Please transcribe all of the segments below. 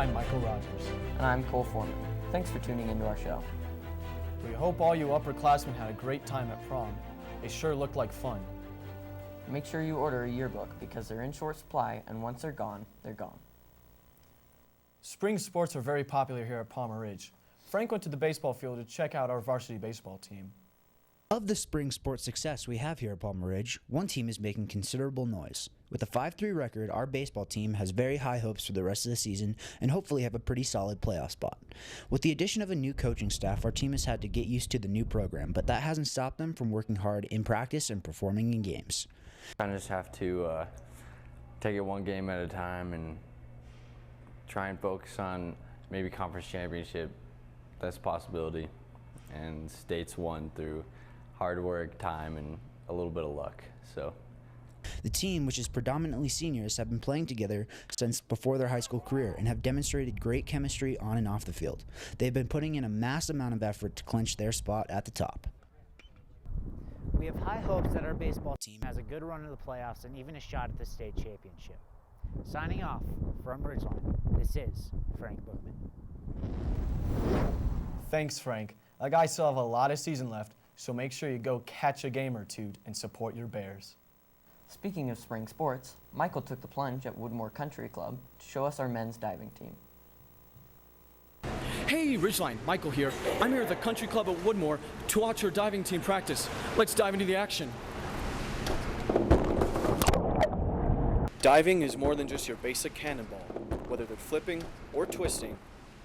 I'm Michael Rogers. And I'm Cole Foreman. Thanks for tuning into our show. We hope all you upperclassmen had a great time at prom. It sure looked like fun. Make sure you order a yearbook because they're in short supply, and once they're gone, they're gone. Spring sports are very popular here at Palmer Ridge. Frank went to the baseball field to check out our varsity baseball team. Of the spring sports success we have here at Palmer Ridge, one team is making considerable noise. With a 5-3 record, our baseball team has very high hopes for the rest of the season and hopefully have a pretty solid playoff spot. With the addition of a new coaching staff, our team has had to get used to the new program, but that hasn't stopped them from working hard in practice and performing in games. I just have to take it one game at a time and try and focus on maybe conference championship. That's a possibility, and states won through hard work, time, and a little bit of luck. So the team, which is predominantly seniors, have been playing together since before their high school career and have demonstrated great chemistry on and off the field. They've been putting in a mass amount of effort to clinch their spot at the top. We have high hopes that our baseball team has a good run in the playoffs and even a shot at the state championship. Signing off from Ridgeline, this is Frank Bookman. Thanks, Frank. That guy still have a lot of season left, so make sure you go catch a game or two and support your Bears. Speaking of spring sports, Michael took the plunge at Woodmore Country Club to show us our men's diving team. Hey, Ridgeline, Michael here. I'm here at the Country Club at Woodmore to watch your diving team practice. Let's dive into the action. Diving is more than just your basic cannonball. Whether they're flipping or twisting,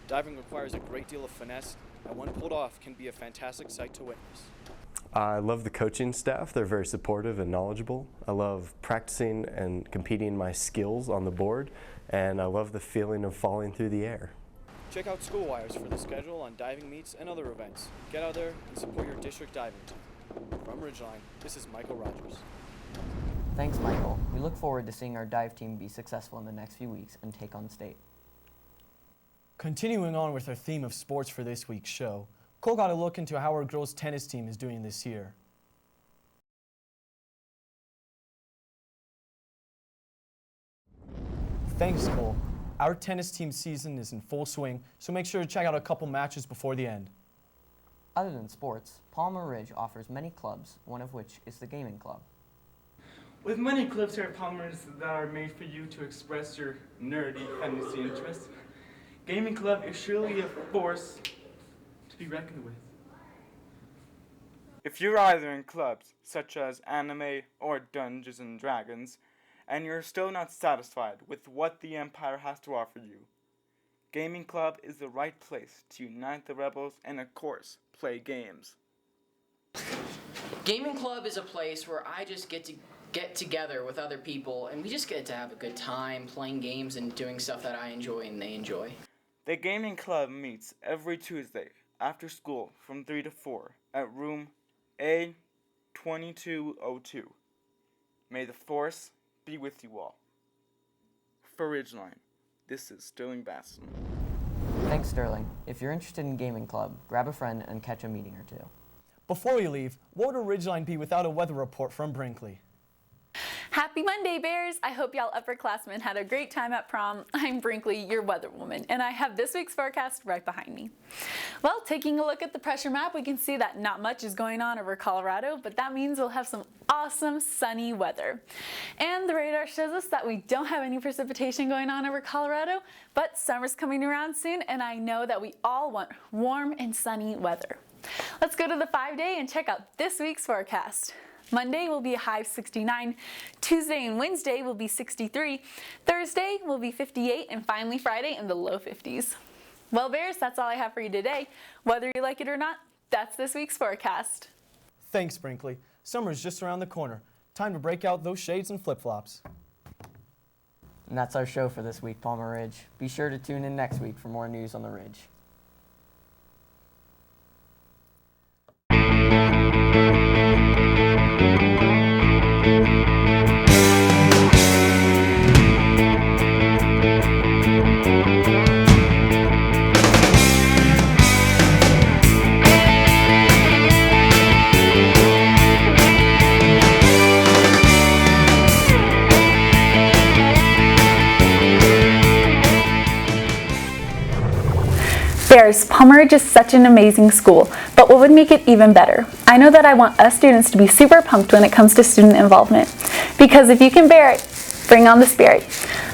diving requires a great deal of finesse, and when pulled off can be a fantastic sight to witness. I love the coaching staff. They're very supportive and knowledgeable. I love practicing and competing my skills on the board, and I love the feeling of falling through the air. Check out School Wires for the schedule on diving meets and other events. Get out there and support your district diving team. From Ridgeline, this is Michael Rogers. Thanks, Michael. We look forward to seeing our dive team be successful in the next few weeks and take on state. Continuing on with our theme of sports for this week's show, Cole got a look into how our girls' tennis team is doing this year. Thanks, Cole. Our tennis team season is in full swing, so make sure to check out a couple matches before the end. Other than sports, Palmer Ridge offers many clubs, one of which is the gaming club. With many clubs here at Palmer that are made for you to express your nerdy fantasy interests, Gaming Club is surely a force to be reckoned with. If you're either in clubs such as anime or Dungeons and Dragons, and you're still not satisfied with what the Empire has to offer you, Gaming Club is the right place to unite the rebels and, of course, play games. Gaming Club is a place where I just get together with other people, and we just get to have a good time playing games and doing stuff that I enjoy and they enjoy. The Gaming Club meets every Tuesday after school from 3 to 4 at room A2202. May the Force be with you all. For Ridgeline, this is Sterling Basson. Thanks, Sterling. If you're interested in Gaming Club, grab a friend and catch a meeting or two. Before we leave, what would Ridgeline be without a weather report from Brinkley? Happy Monday, Bears! I hope y'all upperclassmen had a great time at prom. I'm Brinkley, your weather woman, and I have this week's forecast right behind me. Well, taking a look at the pressure map, we can see that not much is going on over Colorado, but that means we'll have some awesome sunny weather. And the radar shows us that we don't have any precipitation going on over Colorado, but summer's coming around soon, and I know that we all want warm and sunny weather. Let's go to the 5-day and check out this week's forecast. Monday will be a high of 69, Tuesday and Wednesday will be 63, Thursday will be 58, and finally Friday in the low 50s. Well, Bears, that's all I have for you today. Whether you like it or not, that's this week's forecast. Thanks, Brinkley. Summer's just around the corner. Time to break out those shades and flip-flops. And that's our show for this week, Palmer Ridge. Be sure to tune in next week for more news on the Ridge. Bears, Palmer Ridge is such an amazing school, but what would make it even better? I know that I want us students to be super pumped when it comes to student involvement, because if you can bear it, bring on the spirit.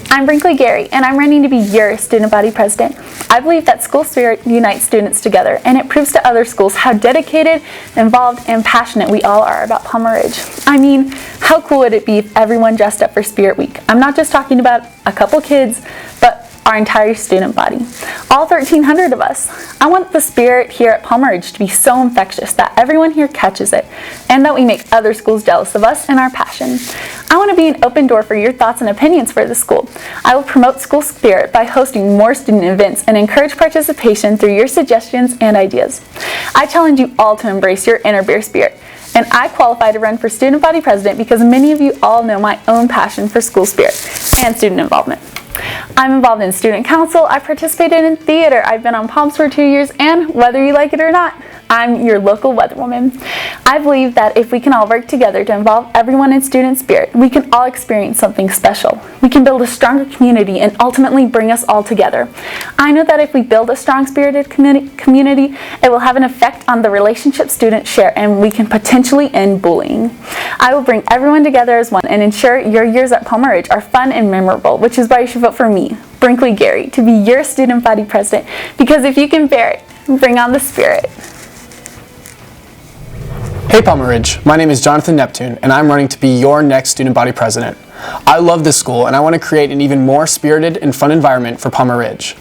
I'm Brinkley Gary, and I'm running to be your student body president. I believe that school spirit unites students together, and it proves to other schools how dedicated, involved, and passionate we all are about Palmer Ridge. I mean, how cool would it be if everyone dressed up for Spirit Week? I'm not just talking about a couple kids, but our entire student body. All 1,300 of us. I want the spirit here at Palmer Ridge to be so infectious that everyone here catches it, and that we make other schools jealous of us and our passion. I want to be an open door for your thoughts and opinions for the school. I will promote school spirit by hosting more student events and encourage participation through your suggestions and ideas. I challenge you all to embrace your inner bear spirit. And I qualify to run for student body president because many of you all know my own passion for school spirit and student involvement. I'm involved in student council, I participated in theater, I've been on Palms for 2 years, and whether you like it or not, I'm your local weatherwoman. I believe that if we can all work together to involve everyone in student spirit, we can all experience something special. We can build a stronger community and ultimately bring us all together. I know that if we build a strong spirited community, it will have an effect on the relationship students share, and we can potentially end bullying. I will bring everyone together as one and ensure your years at Palmer Ridge are fun and memorable, which is why you should vote for me, Brinkley Gary, to be your student body president, because if you can bear it, bring on the spirit. Hey Palmer Ridge, my name is Jonathan Neptune, and I'm running to be your next student body president. I love this school, and I want to create an even more spirited and fun environment for Palmer Ridge.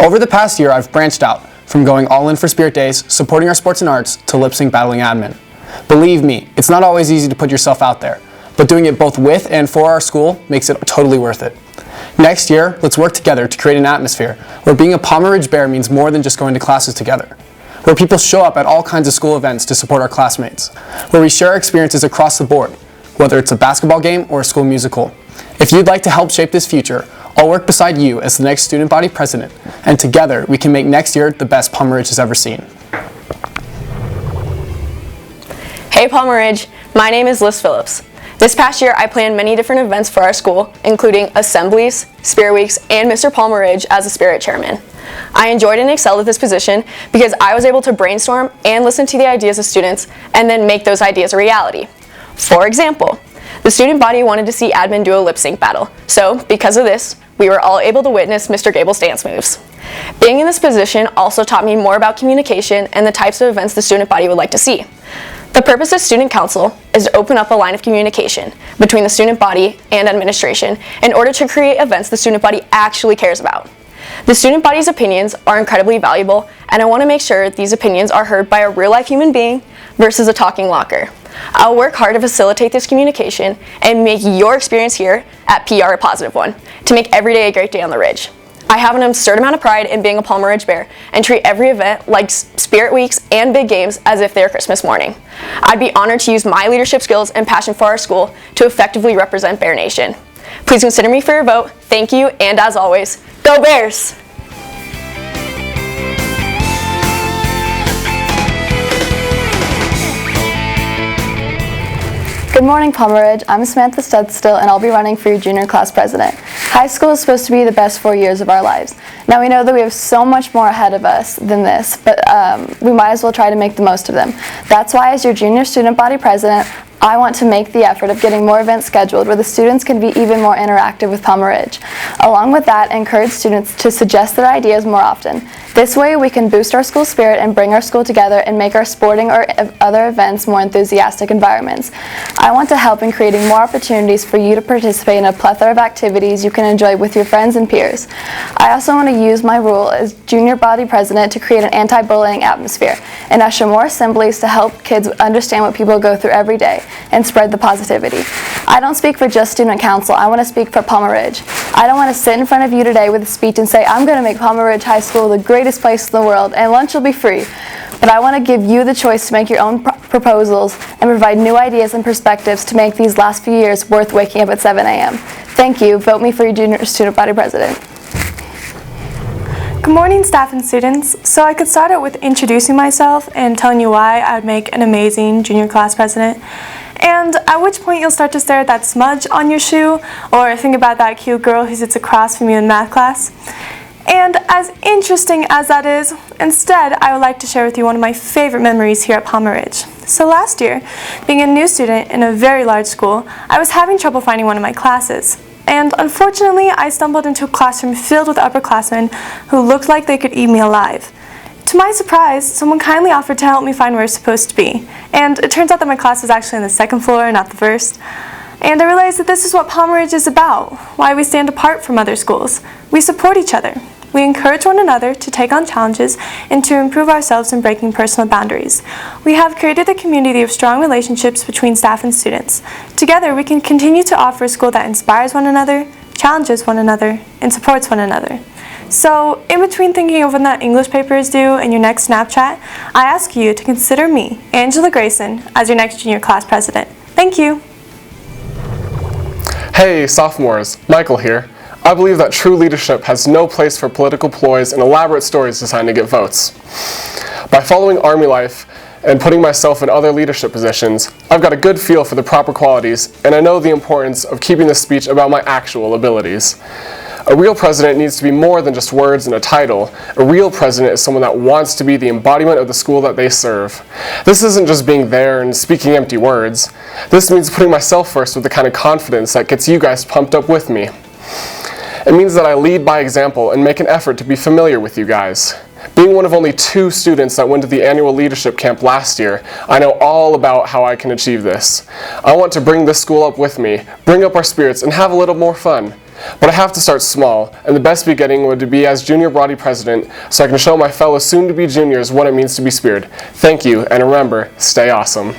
Over the past year, I've branched out, from going all in for Spirit Days, supporting our sports and arts, to lip sync battling admin. Believe me, it's not always easy to put yourself out there, but doing it both with and for our school makes it totally worth it. Next year, let's work together to create an atmosphere where being a Palmer Ridge Bear means more than just going to classes together, where people show up at all kinds of school events to support our classmates, where we share experiences across the board, whether it's a basketball game or a school musical. If you'd like to help shape this future, I'll work beside you as the next student body president, and together we can make next year the best Palmer Ridge has ever seen. Hey Palmer Ridge, my name is Liz Phillips. This past year, I planned many different events for our school, including assemblies, Spirit Weeks, and Mr. Palmer Ridge as a Spirit Chairman. I enjoyed and excelled at this position because I was able to brainstorm and listen to the ideas of students and then make those ideas a reality. For example, the student body wanted to see admin do a lip sync battle, so because of this, we were all able to witness Mr. Gable's dance moves. Being in this position also taught me more about communication and the types of events the student body would like to see. The purpose of Student Council is to open up a line of communication between the student body and administration in order to create events the student body actually cares about. The student body's opinions are incredibly valuable, and I want to make sure these opinions are heard by a real-life human being versus a talking locker. I'll work hard to facilitate this communication and make your experience here at PR a positive one, to make every day a great day on the Ridge. I have an absurd amount of pride in being a Palmer Ridge Bear and treat every event like Spirit Weeks and big games as if they're Christmas morning. I'd be honored to use my leadership skills and passion for our school to effectively represent Bear Nation. Please consider me for your vote. Thank you, and as always, go Bears! Good morning, Palmer Ridge. I'm Samantha Studstill, and I'll be running for your junior class president. High school is supposed to be the best 4 years of our lives. Now we know that we have so much more ahead of us than this, but we might as well try to make the most of them. That's why, as your junior student body president, I want to make the effort of getting more events scheduled where the students can be even more interactive with Palmer Ridge. Along with that, encourage students to suggest their ideas more often. This way we can boost our school spirit and bring our school together and make our sporting or other events more enthusiastic environments. I want to help in creating more opportunities for you to participate in a plethora of activities you can enjoy with your friends and peers. I also want to use my role as junior body president to create an anti-bullying atmosphere and usher more assemblies to help kids understand what people go through every day and spread the positivity. I don't speak for just student council, I want to speak for Palmer Ridge. I don't want to sit in front of you today with a speech and say, I'm going to make Palmer Ridge High School the greatest place in the world and lunch will be free. But I want to give you the choice to make your own proposals and provide new ideas and perspectives to make these last few years worth waking up at 7 a.m. Thank you. Vote me for your junior student body president. Good morning, staff and students. So I could start out with introducing myself and telling you why I would make an amazing junior class president. And at which point you'll start to stare at that smudge on your shoe or think about that cute girl who sits across from you in math class. And as interesting as that is, instead I would like to share with you one of my favorite memories here at Palmer Ridge. So last year, being a new student in a very large school, I was having trouble finding one of my classes. And unfortunately, I stumbled into a classroom filled with upperclassmen who looked like they could eat me alive. To my surprise, someone kindly offered to help me find where I was supposed to be. And it turns out that my class was actually on the second floor, not the first. And I realized that this is what Palmer Ridge is about, why we stand apart from other schools. We support each other. We encourage one another to take on challenges and to improve ourselves in breaking personal boundaries. We have created a community of strong relationships between staff and students. Together, we can continue to offer a school that inspires one another, challenges one another, and supports one another. So, in between thinking of when that English paper is due and your next Snapchat, I ask you to consider me, Angela Grayson, as your next junior class president. Thank you. Hey, sophomores, Michael here. I believe that true leadership has no place for political ploys and elaborate stories designed to get votes. By following Army life and putting myself in other leadership positions, I've got a good feel for the proper qualities, and I know the importance of keeping the speech about my actual abilities. A real president needs to be more than just words and a title. A real president is someone that wants to be the embodiment of the school that they serve. This isn't just being there and speaking empty words. This means putting myself first with the kind of confidence that gets you guys pumped up with me. It means that I lead by example and make an effort to be familiar with you guys. Being one of only 2 students that went to the annual leadership camp last year, I know all about how I can achieve this. I want to bring this school up with me, bring up our spirits, and have a little more fun. But I have to start small, and the best beginning would be as junior body president, so I can show my fellow soon-to-be juniors what it means to be spirited. Thank you, and remember, stay awesome.